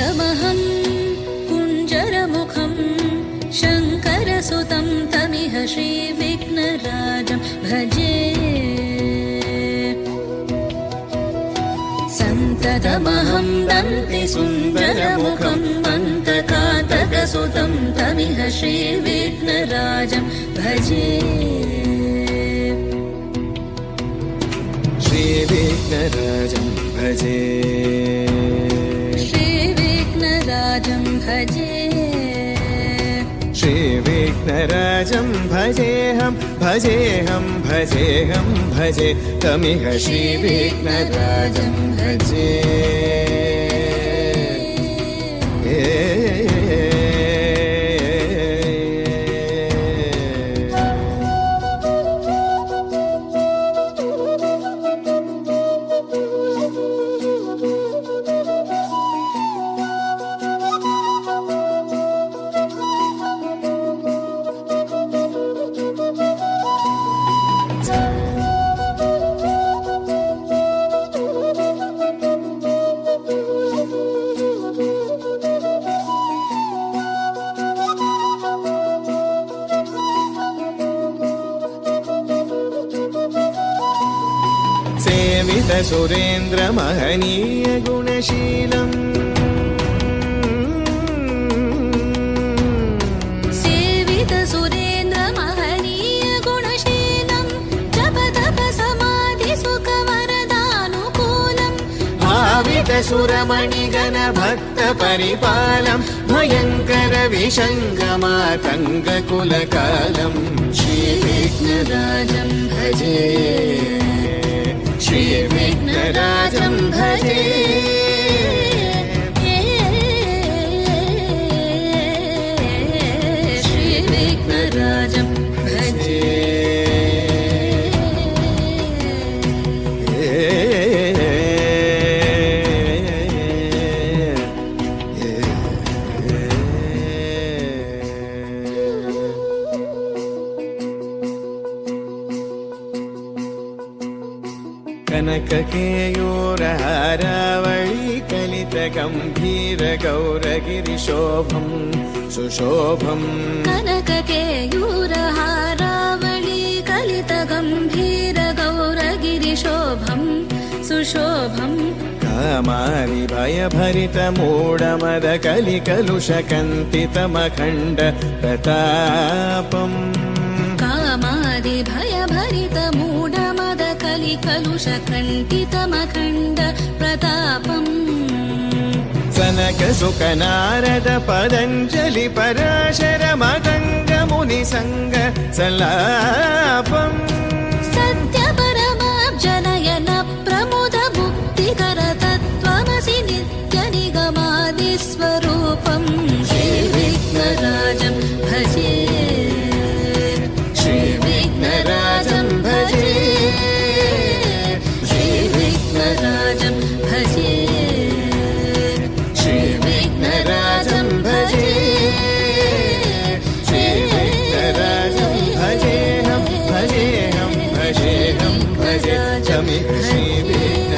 सन्ततमहं कुञ्जरमुखं शङ्करसुतं तमिह श्रीविघ्नराजं भजे सन्ततमहं दन्तिसुन्दरमुखं दन्तकातकसुतं तमिह श्रीविघ्नराजं भजे श्रीविघ्नराजं भजे श्रीविघ्नराजं भजे श्रीविघ्नराजं भजेऽहं भजेऽहं भजेऽहं भजे तमिह श्रीविघ्नराजं भजे सेवित सुरेन्द्र महनीय गुणशीलम् सेवित सुरेन्द्र महनीय गुणशीलं जपतप समाधि सुखवरदानुकूलम् भावित सुरमणिगण भक्त परिपालं भयङ्कर विशङ्गमातङ्ग कुलकालम् श्रीविघ्नराजं भजे श्रीविघ्नराजं भजे श्रीविघ्नराजं भजे कनककेयूरहारावळी कलितगम्भीर गौरगिरिशोभं सुशोभम् कनककेयूरहारावळी कलितगम्भीर गौरगिरिशोभं सुशोभम् कामारि भयभरितमूढमद कलिकलुषकन्तितमखण्ड प्रतापम् कामादि भयभरितमूढमद कलिकलुषकण्टितमखण्ड प्रतापम् सनक सुख नारद पतञ्जलि पराशर मदङ्ग मुनिसङ्ग सल्लापम् सत्यपरमाब्जनयन प्रमुद मुक्तिकर तत्त्वमसि नित्यनिगमादिस्वरूपम् श्रीविघ्नराजं भजे श्रीविघ्नराजं भजे श्रीविघ्नराजं भजे श्रीविघ्नराजं भजे श्रीविघ्नराजं भजेऽहं भजेऽहं भजेऽहं भजे तमिह श्रीविघ्न